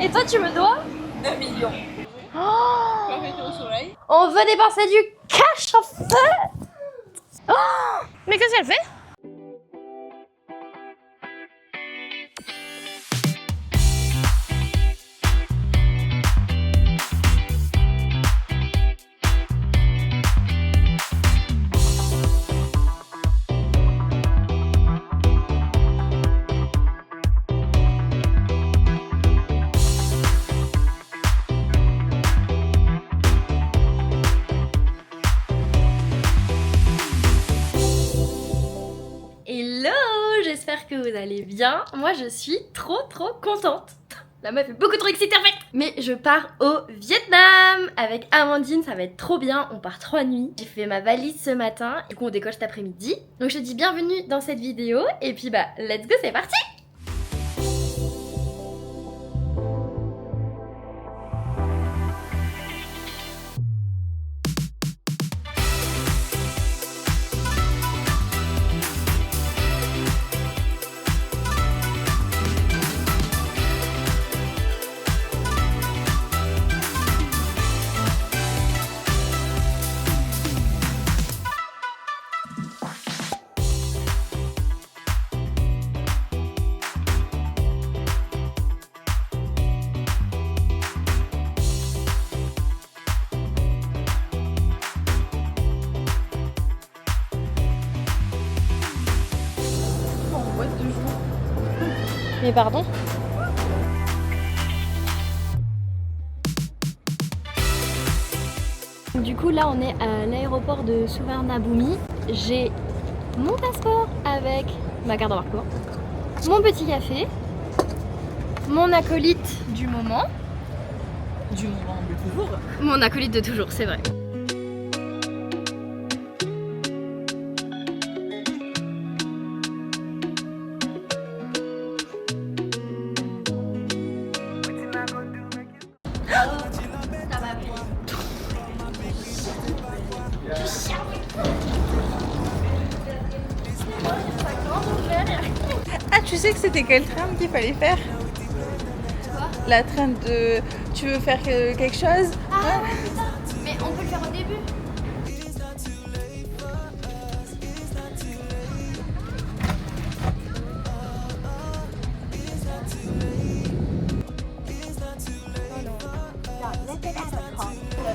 Et toi, tu me dois 1 million. oh, Tu vas arrêter au soleil. on veut dépenser du cash en fait. Oh, mais qu'est-ce qu'elle fait? Hello, j'espère que vous allez bien. Moi je suis trop contente. La meuf est beaucoup trop excitée en fait. Mais je pars au Vietnam avec Amandine, ça va être trop bien. On part 3 nuits. J'ai fait ma valise ce matin, du coup on décolle cet après-midi. Donc je te dis bienvenue dans cette vidéo et puis bah let's go, c'est parti. Mais pardon? Du coup là on est à l'aéroport de Suvarnabhumi. J'ai mon passeport avec ma carte d'embarquement, mon petit café, mon acolyte du moment. Du moment de toujours. Mon acolyte de toujours, c'est vrai. Ah, tu sais que c'était quelle trame qu'il fallait faire? Quoi? La trame de... Tu veux faire quelque chose? Ah ouais, putain. Mais on peut le faire au début.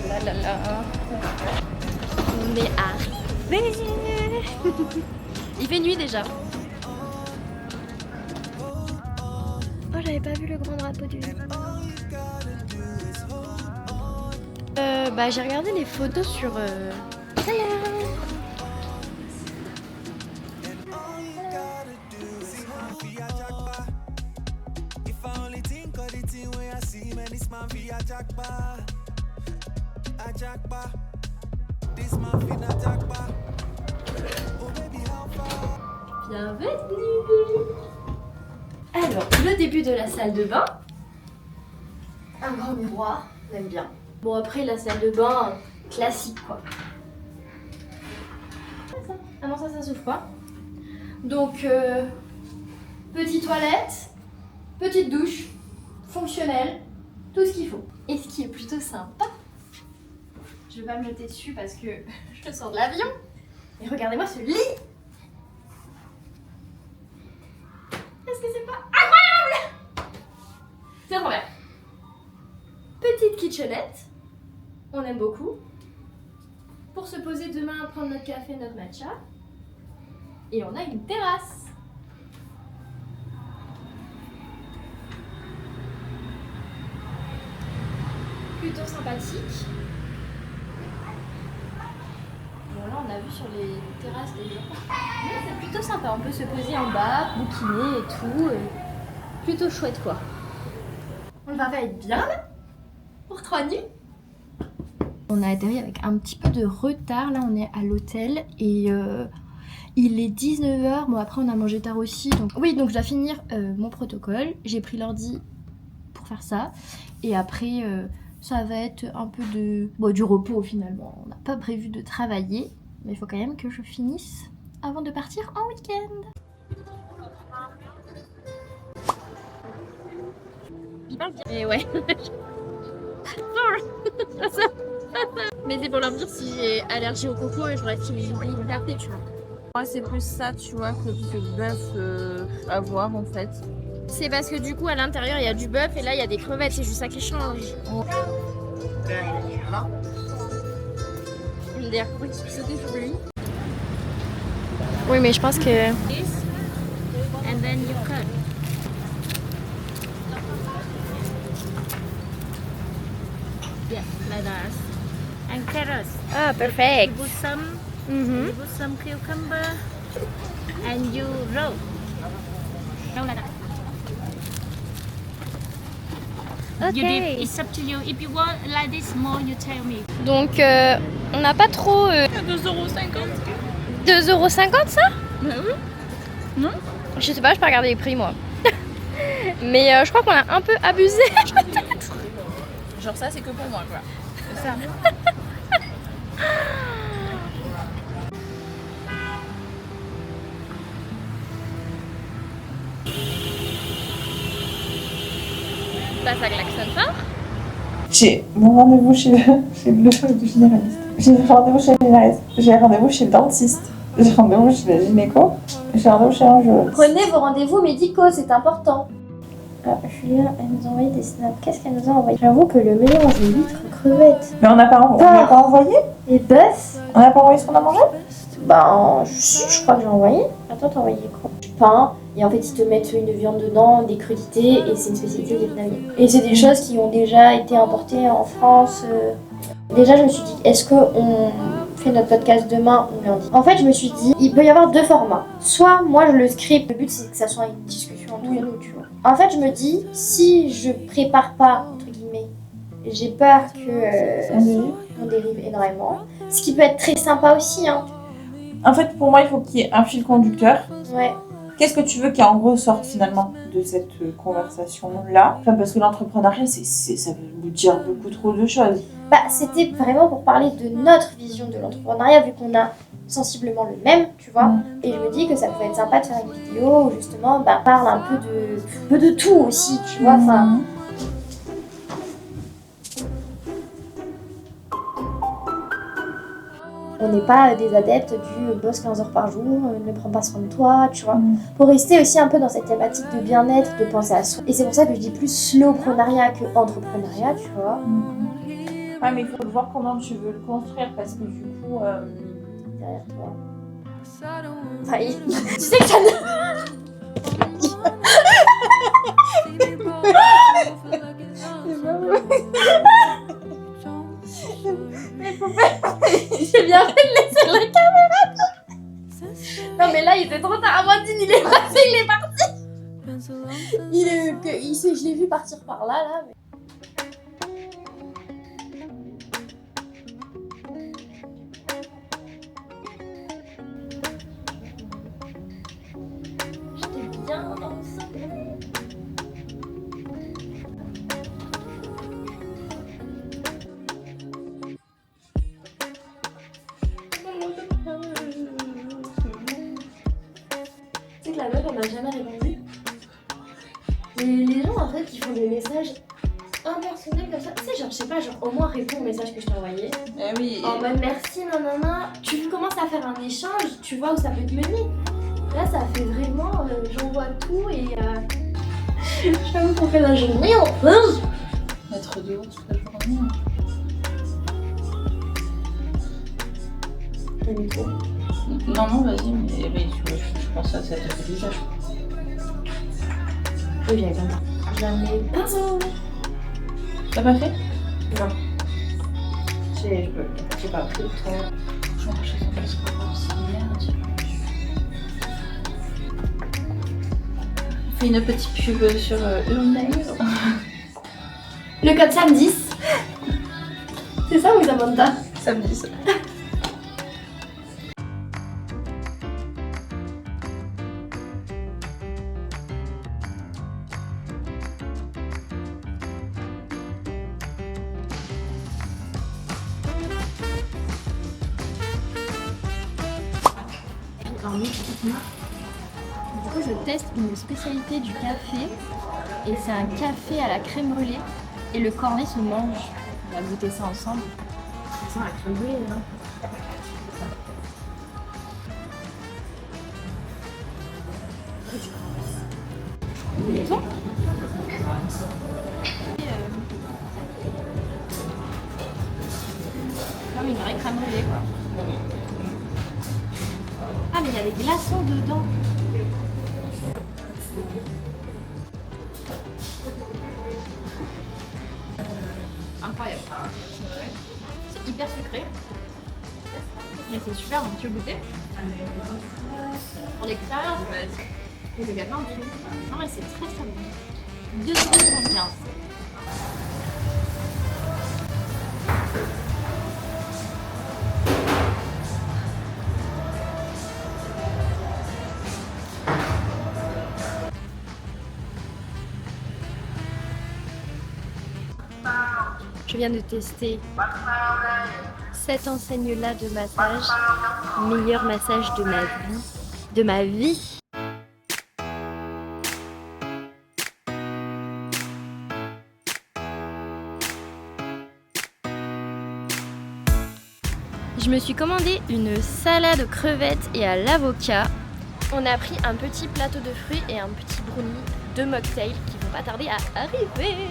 Là, là, là. On est arrivé. Il fait nuit déjà. Oh, j'avais pas vu le grand drapeau du bah j'ai regardé les photos sur Bienvenue. Alors, le début de la salle de bain. Un grand miroir, on aime bien. Bon après la salle de bain, classique quoi. Ah non ça s'ouvre pas. Donc petite toilette, petite douche, fonctionnelle, tout ce qu'il faut. Et ce qui est plutôt sympa, je vais pas me jeter dessus parce que je sors de l'avion. Et regardez-moi ce lit. Est-ce que c'est pas incroyable? C'est trop bien. Petite kitchenette, on aime beaucoup. Pour se poser demain, prendre notre café, notre matcha. Et on a une terrasse. Plutôt sympathique. Bon là on a vu sur les terrasses des gens. Mais c'est plutôt sympa, on peut se poser en bas, bouquiner et tout. Plutôt chouette quoi. On va être bien là pour 3 nuits. On a atterri avec un petit peu de retard, là on est à l'hôtel et il est 19h, bon après on a mangé tard aussi, donc oui donc je dois finir mon protocole, j'ai pris l'ordi pour faire ça et après ça va être un peu de du repos finalement, on n'a pas prévu de travailler mais il faut quand même que je finisse avant de partir en week-end. il parle bien. Et ouais. Mais c'est pour leur dire si j'ai allergie au coco et j'aurais fait une liberté, tu vois. Moi, c'est plus ça, tu vois, que le bœuf à voir en fait. C'est parce que du coup, à l'intérieur, il y a du bœuf et là, il y a des crevettes. C'est juste ça qui change. MDR, pourquoi tu sautais sur lui? Oui, mais je pense que... And then you cut. Yeah, like that. And carrots. Ah, perfect. You put some, you put some cucumber, and you roll. Roll like that. You dip, it's up to you. If you want like this more, you tell me. Donc, on n'a pas trop... 2,50 €. 2,50 € ça? Bah oui. Non? Je sais pas, je peux regarder les prix moi. Mais je crois qu'on a un peu abusé peut-être. Genre ça, c'est que pour moi, quoi. C'est ça. Bah ça klaxonne fort. J'ai mon rendez-vous chez le généraliste. J'ai rendez-vous chez le généraliste. J'ai rendez-vous chez le dentiste. J'ai rendez-vous chez le gynéco. J'ai rendez-vous chez l'angéologue. Prenez vos rendez-vous médicaux, c'est important. Ah, Julia, elle nous a envoyé des snaps. Qu'est-ce qu'elle nous a envoyé? J'avoue que le mélange de huîtres, crevettes Mais on n'a pas envoyé. et bœuf, On n'a pas envoyé ce qu'on a mangé. ben, je crois que j'ai envoyé. Attends, t'as envoyé quoi? Du pain, et en fait, ils te mettent une viande dedans, des crudités, et c'est une spécialité vietnamienne. Et c'est des choses qui ont déjà été importées en France. Déjà, je me suis dit, est-ce qu'on fait notre podcast demain ou lundi? En fait, je me suis dit, il peut y avoir deux formats. Soit moi, je le script, le but c'est que ça soit une discussion entre nous, tu vois. En fait, je me dis, si je prépare pas, entre guillemets, j'ai peur que on dérive énormément. Ce qui peut être très sympa aussi, hein. En fait, pour moi, il faut qu'il y ait un fil conducteur. Ouais. Qu'est-ce que tu veux qu'il en ressorte finalement de cette conversation-là? Enfin, parce que l'entrepreneuriat, ça veut nous dire beaucoup trop de choses. Bah, c'était vraiment pour parler de notre vision de l'entrepreneuriat, vu qu'on a sensiblement le même, tu vois. Et je me dis que ça pouvait être sympa de faire une vidéo où justement, bah, on parle un peu de tout aussi, tu vois. Enfin, on n'est pas des adeptes du bosse 15 heures par jour, ne prends pas soin de toi, tu vois. Pour rester aussi un peu dans cette thématique de bien-être, de penser à soi. Et c'est pour ça que je dis plus slowprenariat que entrepreneuriat, tu vois. Ouais, mais il faut voir comment tu veux le construire parce que du coup. Derrière toi. Enfin, tu sais que ça J'ai bien fait de laisser la caméra. Non mais là il était trop tard. Amandine il est passé, il est parti. Je l'ai vu partir par là mais... J'étais bien ensemble. Tu sais que la meuf elle m'a jamais répondu. Les gens en fait qui font des messages impersonnels comme ça, tu sais genre je sais pas, genre au moins réponds au message que je t'ai envoyé. Eh oui. En mode merci nanana, tu commences à faire un échange, tu vois où ça peut te mener. Là ça fait vraiment, j'envoie tout et j'avoue qu'on fait la journée en plus. Être dehors toute la journée. Le micro. Non, vas-y, mais je pense à ça te fait déjà. Oui j'avais pas. Jamais pinceau. T'as pas fait? Non. J'ai pas pris le temps. Je vais acheter son passeport aussi, merde. Fais une petite pub sur Urnail. Le code SAM10. C'est ça ou Samantha? Samedi, ça. Du coup je teste une spécialité du café. Et c'est un café à la crème brûlée. Et le cornet se mange. On va goûter ça ensemble. Ça sent la crème brûlée, hein. Et toi comme une vraie crème brûlée, quoi. Ah, mais il y a des glaçons dedans. Incroyable. C'est hyper sucré. Mais c'est super bon. Tu veux goûter? Pour l'extérieur, c'est le gâteau en dessous. Non, mais c'est très très bon. 2,75 €. Je viens de tester cette enseigne-là de massage. Meilleur massage de ma vie. De ma vie. Je me suis commandé une salade aux crevettes et à l'avocat. On a pris un petit plateau de fruits et un petit brownie de mocktail qui vont pas tarder à arriver.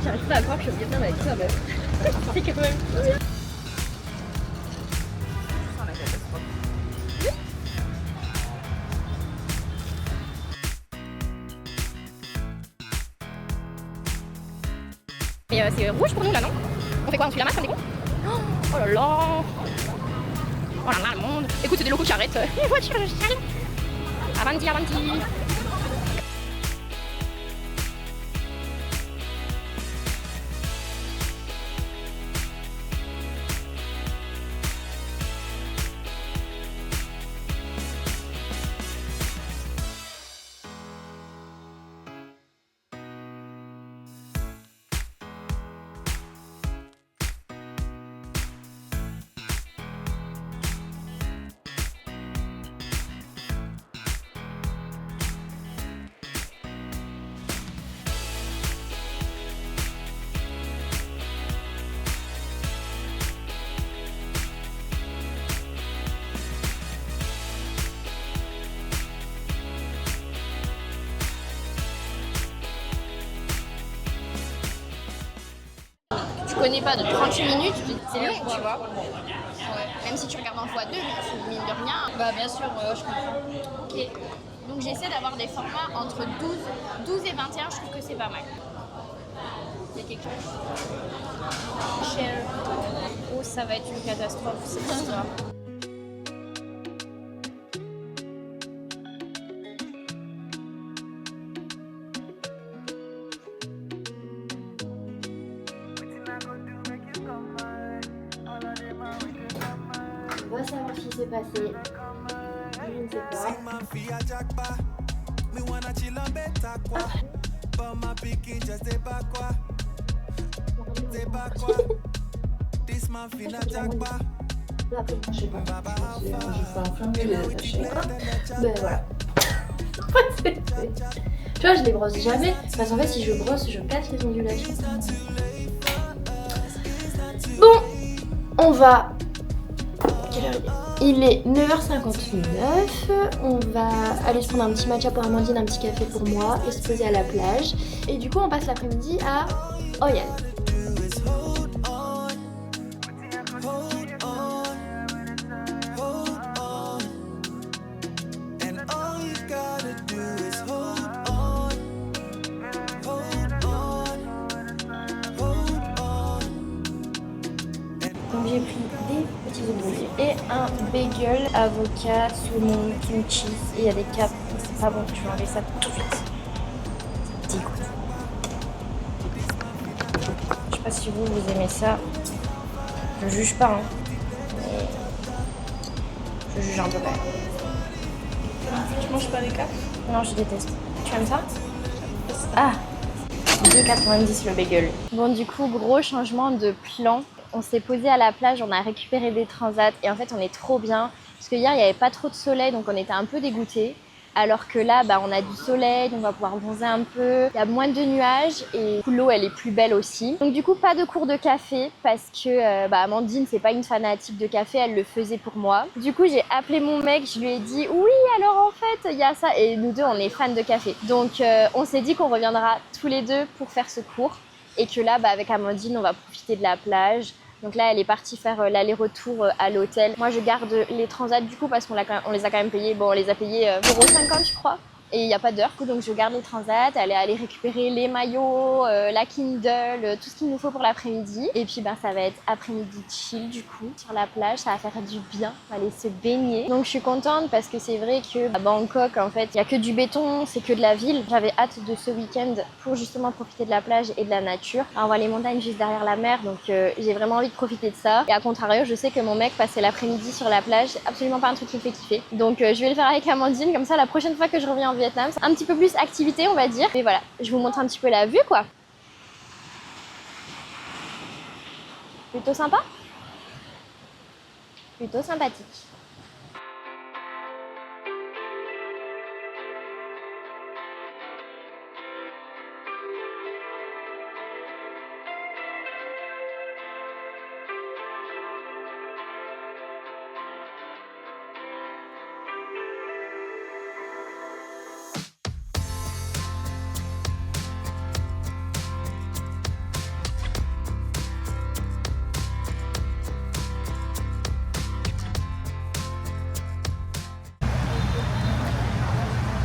J'arrive pas à croire que je viens avec toi, meuf. C'est quand même bien. Mais c'est rouge pour nous là, non? On fait quoi? On suit la marche comme des cons? Oh là là! Oh là là, le monde! Écoute, c'est des locaux qui arrêtent. Les voitures, je chiale! Avanti, avanti! Tu connais pas de 38 minutes, c'est long, tu vois. Ouais. Même si tu regardes en x2, mais mine de rien. Bah bien sûr, je comprends. Ok. Donc j'essaie d'avoir des formats entre 12 et 21, je trouve que c'est pas mal. Il y a quelque chose. Cher. Oh, ça va être une catastrophe cette histoire. On va savoir ce qui s'est passé. Je ne sais pas. Je sais pas. J'ai fait enfermer les attachés. Ben voilà. Tu vois, je les brosse jamais. Parce qu'en fait, si je brosse, je casse les ondulations. Bon, on va. Quelle heure il est? Il est 9h59. On va aller se prendre un petit matcha pour Amandine, un petit café pour moi et se poser à la plage. Et du coup, on passe l'après-midi à Oyal. Donc j'ai pris des petits oignons et un bagel, avocat, saumon, kimchi et il y a des capes. C'est pas bon, je vais enlever ça tout de suite. Ça dégoûte. Je sais pas si vous aimez ça. Je juge pas, hein. Mais je juge un peu quand même. Tu manges pas les capes? Non, je déteste. Tu aimes ça? Ah, 2,90 le bagel. Bon, du coup, gros changement de plan. On s'est posé à la plage, on a récupéré des transats et en fait on est trop bien. Parce que hier, il n'y avait pas trop de soleil, donc on était un peu dégoûtés. Alors que là, on a du soleil, donc on va pouvoir bronzer un peu. Il y a moins de nuages et l'eau, elle est plus belle aussi. Donc du coup, pas de cours de café parce que Amandine, c'est pas une fanatique de café, elle le faisait pour moi. Du coup, j'ai appelé mon mec, je lui ai dit « Oui, alors en fait, il y a ça ». Et nous deux, on est fans de café. Donc on s'est dit qu'on reviendra tous les deux pour faire ce cours. Et que là, avec Amandine, on va profiter de la plage. Donc là, elle est partie faire l'aller-retour à l'hôtel. Moi, je garde les transats du coup parce qu'on les a quand même payés. Bon, on les a payés 1,50 €, je crois. Et il n'y a pas d'heure. Donc je garde les transats. Elle est allée récupérer les maillots, la Kindle, tout ce qu'il nous faut pour l'après-midi. Et puis ça va être après-midi chill du coup sur la plage. Ça va faire du bien. On va aller se baigner. Donc je suis contente parce que c'est vrai que à Bangkok, en fait, il n'y a que du béton, c'est que de la ville. J'avais hâte de ce week-end pour justement profiter de la plage et de la nature. Alors, on voit les montagnes juste derrière la mer. Donc j'ai vraiment envie de profiter de ça. Et à contrario, je sais que mon mec passait l'après-midi sur la plage. C'est absolument pas un truc qui me fait kiffer. Donc je vais le faire avec Amandine. Comme ça, la prochaine fois que je reviens en Vietnam, c'est un petit peu plus activité, on va dire. Mais voilà, je vous montre un petit peu la vue, quoi. Plutôt sympa. Plutôt sympathique.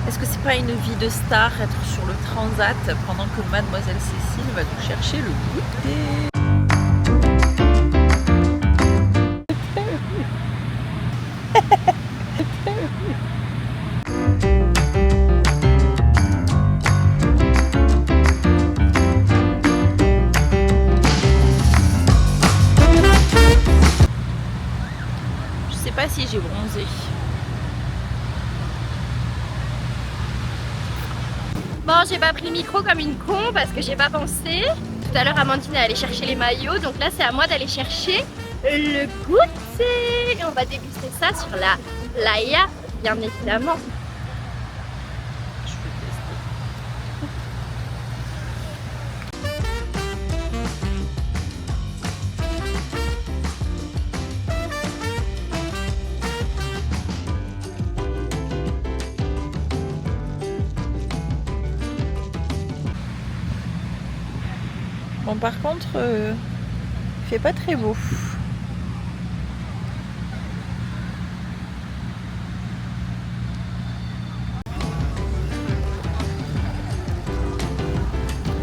Est-ce que c'est pas une vie de star être sur le transat pendant que mademoiselle Cécile va nous chercher le goûter? Je sais pas si j'ai bronzé. Bon, j'ai pas pris le micro comme une con parce que j'ai pas pensé. Tout à l'heure, Amandine est allée chercher les maillots, donc là, c'est à moi d'aller chercher le goûter. Et on va déguster ça sur la playa, bien évidemment. Je peux tester. Bon, par contre, il fait pas très beau.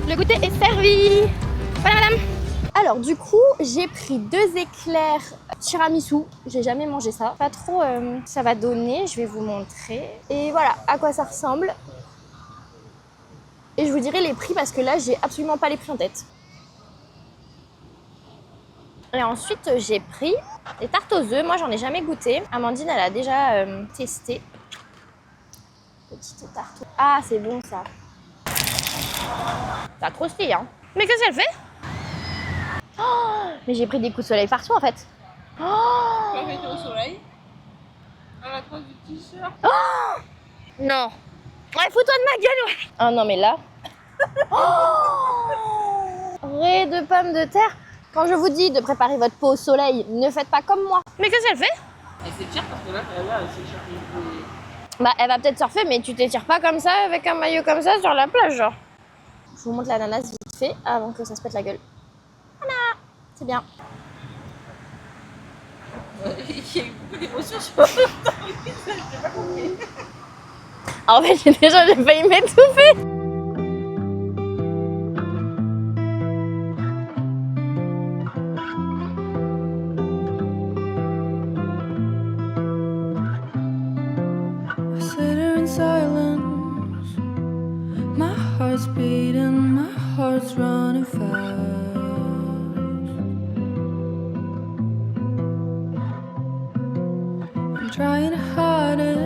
Le goûter est servi. Voilà, madame. Alors, du coup, j'ai pris 2 éclairs tiramisu. J'ai jamais mangé ça. Pas trop ça va donner. Je vais vous montrer. Et voilà à quoi ça ressemble. Et je vous dirai les prix parce que là, j'ai absolument pas les prix en tête. Et ensuite, j'ai pris des tartes aux œufs. Moi, j'en ai jamais goûté. Amandine, elle a déjà testé. Petite tarte. Ah, c'est bon ça. Ça a trop stylé, hein. Mais qu'est-ce qu'elle fait? Oh, mais j'ai pris des coups de soleil partout, en fait. Oh, Pas fait au soleil. À la trace du t-shirt. non. Ouais, fous-toi de ma gueule, ouais. Ah non, mais là. Ré de pommes de terre. Quand je vous dis de préparer votre peau au soleil, ne faites pas comme moi. Mais qu'est-ce qu'elle fait? Elle s'étire parce que là, elle s'étire. Elle va peut-être surfer, mais tu t'étires pas comme ça, avec un maillot comme ça, sur la plage, genre. Je vous montre l'ananas vite fait, avant que ça se pète la gueule. Voilà, c'est bien. Il y a eu beaucoup d'émotions sur le visage, j'ai pas compris. En fait, j'ai failli m'étouffer. Silence, my heart's beating, my heart's running fast. I'm trying to hide it.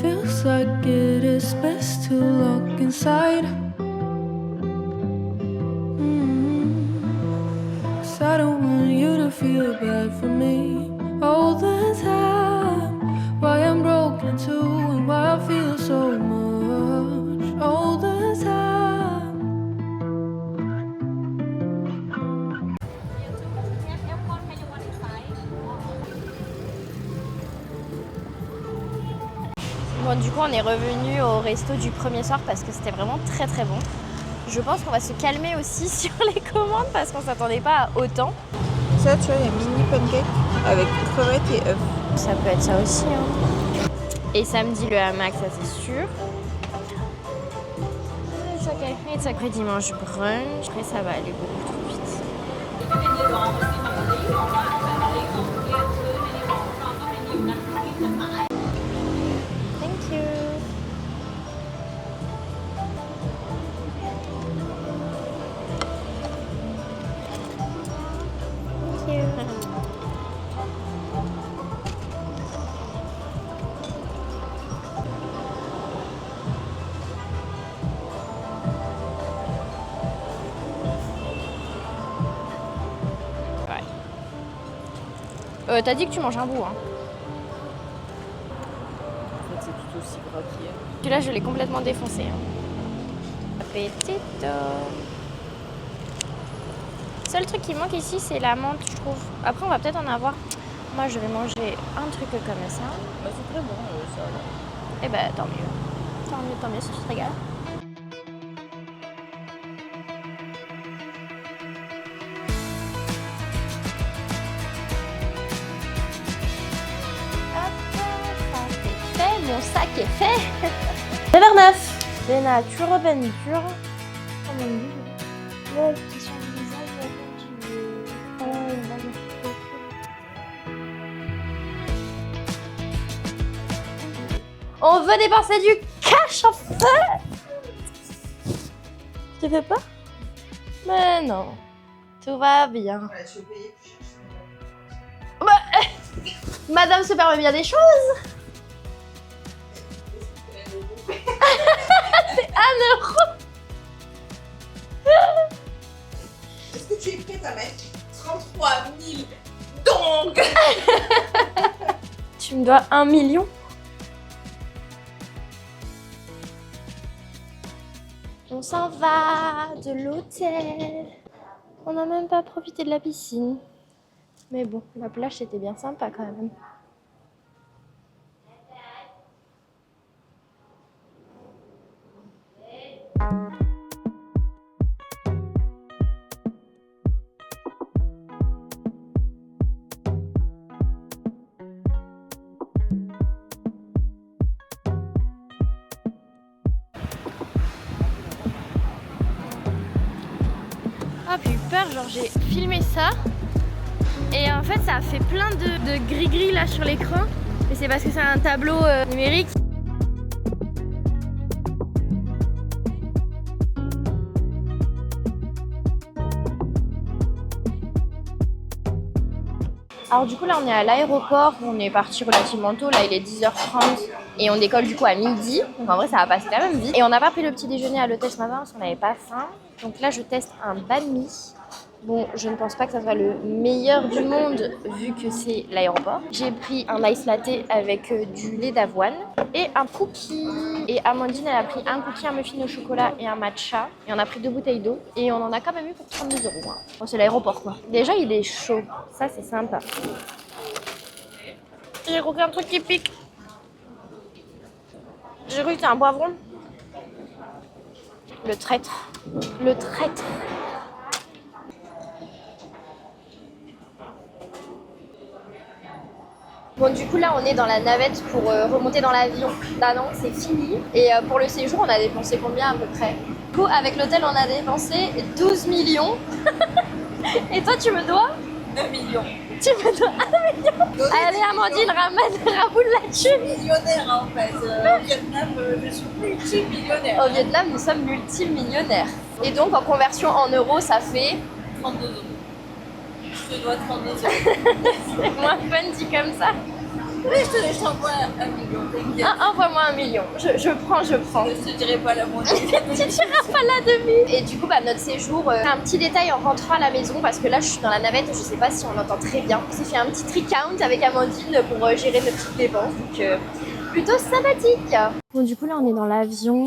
Feels like it is best to look inside. 'Cause I don't want you to feel bad for me all the time. du coup, on est revenu au resto du premier soir parce que c'était vraiment très très bon. Je pense qu'on va se calmer aussi sur les commandes parce qu'on s'attendait pas à autant. Ça, tu vois, il y a mini pancake avec crevettes et œufs. Ça peut être ça aussi. Hein. Et samedi, le hamac, ça c'est sûr. It's okay. It's okay. Dimanche, brunch. Après, ça va aller beaucoup trop vite. Thank you. Thank you. T'as dit que tu manges un bout, hein. En fait, c'est tout aussi gras qu'hier. Celui-là, je l'ai complètement défoncé. Hein. Appetito. Seul truc qui manque ici, c'est la menthe, je trouve. Après, on va peut-être en avoir. Moi, je vais manger un truc comme ça. Bah, c'est très bon, ça. Et bah, tant mieux. Tant mieux si tu te régales. Mon sac est fait. C'est vers 9. Des natures bendures. Oh mon dieu. Ouais, qui sont le visage on veut dépenser du cash en fait. Tu fais pas? Mais non. Tout va bien. Bah, madame se permet bien des choses. C'est 1 euro. Est-ce que tu es prête à mettre 33 000 donc? Tu me dois 1 million. On s'en va de l'hôtel. On n'a même pas profité de la piscine. Mais bon, la plage c'était bien sympa quand même. Ah, j'ai eu peur, genre j'ai filmé ça et en fait ça a fait plein de gris-gris là sur l'écran. Mais c'est parce que c'est un tableau numérique. Alors du coup là on est à l'aéroport, on est parti relativement tôt, là il est 10h30 et on décolle du coup à midi, donc en vrai ça va passer quand même vite. Et on n'a pas pris le petit déjeuner à l'hôtel ce matin parce qu'on n'avait pas faim. Donc là je teste un banh mi. Bon, je ne pense pas que ça soit le meilleur du monde vu que c'est l'aéroport. J'ai pris un ice latte avec du lait d'avoine et un cookie. Et Amandine, elle a pris un cookie, un muffin au chocolat et un matcha. Et on a pris 2 bouteilles d'eau. Et on en a quand même eu pour 32 €. Hein. Bon, c'est l'aéroport quoi. Déjà, il est chaud. Ça, c'est sympa. J'ai goûté un truc qui pique. J'ai cru que c'était un poivron. Le traître. Le traître. Bon du coup là on est dans la navette pour remonter dans l'avion. Là non c'est fini. Et pour le séjour on a dépensé combien à peu près? Du coup avec l'hôtel on a dépensé 12 millions. Et toi tu me dois 1 million. Tu me dois 1 million. Allez Amandine, Raoul là-dessus. Millionnaire en fait. Au Vietnam, je suis multimillionnaire. Au Vietnam nous sommes multimillionnaires. Et donc en conversion en euros ça fait 32 €. Je te dois 32 €. C'est moins fun dit comme ça. Oui, je t'envoie 1 million, t'inquiète. Envoie-moi 1 million, je prends. Je te dirai pas la moitié. Tu diras pas la demi. Et du coup notre séjour, un petit détail en rentrant à la maison parce que là je suis dans la navette et je sais pas si on entend très bien. On s'est fait un petit tricount avec Amandine pour gérer nos petites dépenses, donc plutôt sympathique. Bon du coup là on est dans l'avion,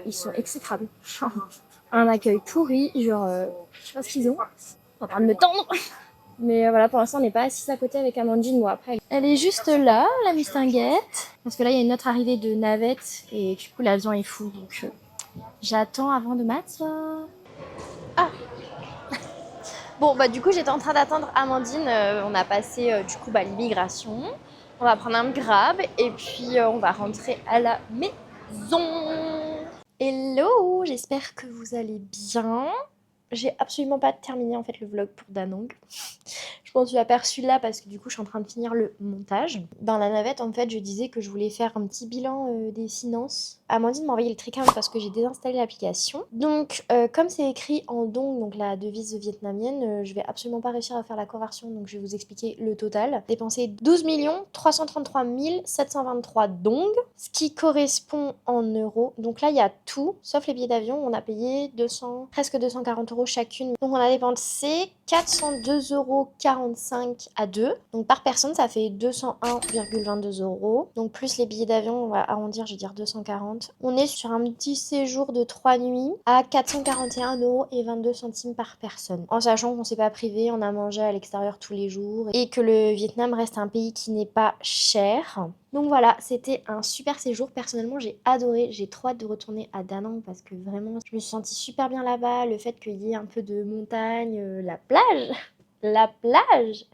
ils sont exécrables. Un accueil pourri, genre je sais pas ce qu'ils ont. Ils sont en train de me tendre. Mais voilà, pour l'instant, on n'est pas assis à côté avec Amandine. Bon, après, elle est juste là, la mistinguette. Parce que là, il y a une autre arrivée de navette. Et du coup, l'avion est fou. Donc, j'attends avant de m'asseoir. Ah! Bon, bah, du coup, j'étais en train d'attendre Amandine. On a passé, du coup, l'immigration. On va prendre un Grab. Et puis, on va rentrer à la maison. Hello! J'espère que vous allez bien. J'ai absolument pas terminé en fait le vlog pour Danong. Je m'en suis aperçue là parce que du coup je suis en train de finir le montage. Dans la navette en fait je disais que je voulais faire un petit bilan des finances. Amandine m'a envoyé le tricam parce que j'ai désinstallé l'application. Donc comme c'est écrit en dong, donc la devise vietnamienne, je vais absolument pas réussir à faire la conversion, donc je vais vous expliquer le total. Dépensé 12 333 723 dong, ce qui correspond en euros. Donc là il y a tout, sauf les billets d'avion, on a payé presque 240 € chacune. Donc on a dépensé 402,45 € à deux. Donc par personne ça fait 201,22 €. Donc plus les billets d'avion, on va arrondir, je vais dire 240. On est sur un petit séjour de 3 nuits à 441,22 € par personne. En sachant qu'on s'est pas privé, on a mangé à l'extérieur tous les jours et que le Vietnam reste un pays qui n'est pas cher. Donc voilà, c'était un super séjour. Personnellement, j'ai adoré. J'ai trop hâte de retourner à Da Nang parce que vraiment, je me suis sentie super bien là-bas. Le fait qu'il y ait un peu de montagne, la plage,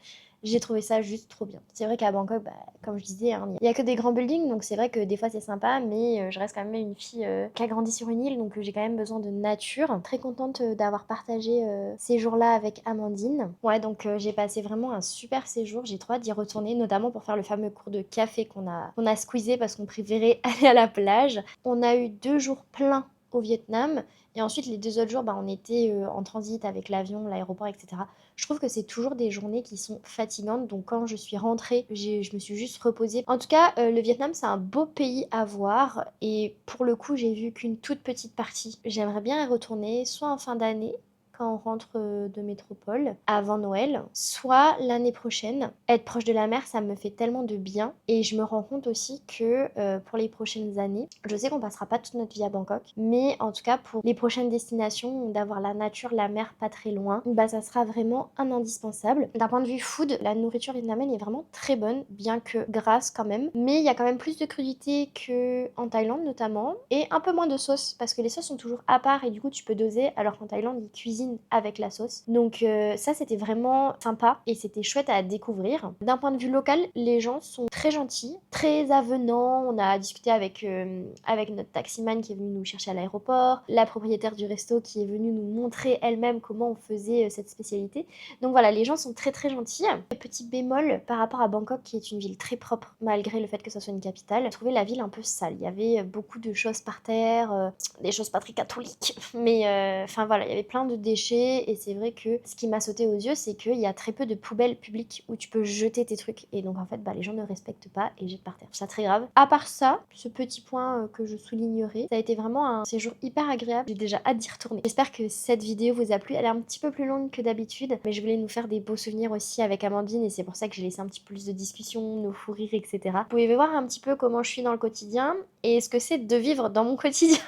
j'ai trouvé ça juste trop bien. C'est vrai qu'à Bangkok, comme je disais, hein, il n'y a que des grands buildings, donc c'est vrai que des fois c'est sympa, mais je reste quand même une fille qui a grandi sur une île, donc j'ai quand même besoin de nature. Très contente d'avoir partagé ces jours-là avec Amandine. Ouais, donc j'ai passé vraiment un super séjour. J'ai trop hâte d'y retourner, notamment pour faire le fameux cours de café qu'on a squeezé parce qu'on préférait aller à la plage. On a eu 2 jours pleins au Vietnam. Et ensuite, les 2 autres jours, on était en transit avec l'avion, l'aéroport, etc. Je trouve que c'est toujours des journées qui sont fatigantes. Donc quand je suis rentrée, je me suis juste reposée. En tout cas, le Vietnam, c'est un beau pays à voir. Et pour le coup, j'ai vu qu'une toute petite partie. J'aimerais bien y retourner, soit en fin d'année, quand on rentre de métropole avant Noël, soit l'année prochaine. Être proche de la mer, ça me fait tellement de bien. Et je me rends compte aussi que pour les prochaines années, je sais qu'on passera pas toute notre vie à Bangkok, mais en tout cas pour les prochaines destinations, d'avoir la nature, la mer pas très loin, ça sera vraiment un indispensable. D'un point de vue food, la nourriture vietnamienne est vraiment très bonne, bien que grasse quand même. Mais il y a quand même plus de crudité qu'en Thaïlande notamment, et un peu moins de sauce, parce que les sauces sont toujours à part et du coup tu peux doser, alors qu'en Thaïlande ils cuisinent avec la sauce. Donc ça c'était vraiment sympa et c'était chouette à découvrir. D'un point de vue local, les gens sont très gentils, très avenants. On a discuté avec notre taximan qui est venu nous chercher à l'aéroport, la propriétaire du resto qui est venue nous montrer elle-même comment on faisait cette spécialité. Donc voilà, les gens sont très très gentils. Petit bémol par rapport à Bangkok qui est une ville très propre malgré le fait que ça soit une capitale. J'ai trouvé la ville un peu sale. Il y avait beaucoup de choses par terre, des choses pas très catholiques, mais enfin voilà, il y avait plein de déchets et c'est vrai que ce qui m'a sauté aux yeux, c'est qu'il y a très peu de poubelles publiques où tu peux jeter tes trucs et donc en fait les gens ne respectent pas et jettent par terre. C'est très grave. À part ça, ce petit point que je soulignerai, ça a été vraiment un séjour hyper agréable. J'ai déjà hâte d'y retourner. J'espère que cette vidéo vous a plu. Elle est un petit peu plus longue que d'habitude, mais je voulais nous faire des beaux souvenirs aussi avec Amandine et c'est pour ça que j'ai laissé un petit peu plus de discussion, nos fous rires, etc. Vous pouvez voir un petit peu comment je suis dans le quotidien et ce que c'est de vivre dans mon quotidien.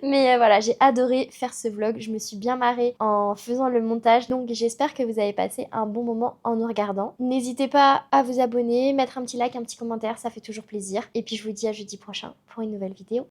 Mais voilà, j'ai adoré faire ce vlog, je me suis bien marrée en faisant le montage, donc j'espère que vous avez passé un bon moment en nous regardant. N'hésitez pas à vous abonner, mettre un petit like, un petit commentaire, ça fait toujours plaisir. Et puis je vous dis à jeudi prochain pour une nouvelle vidéo.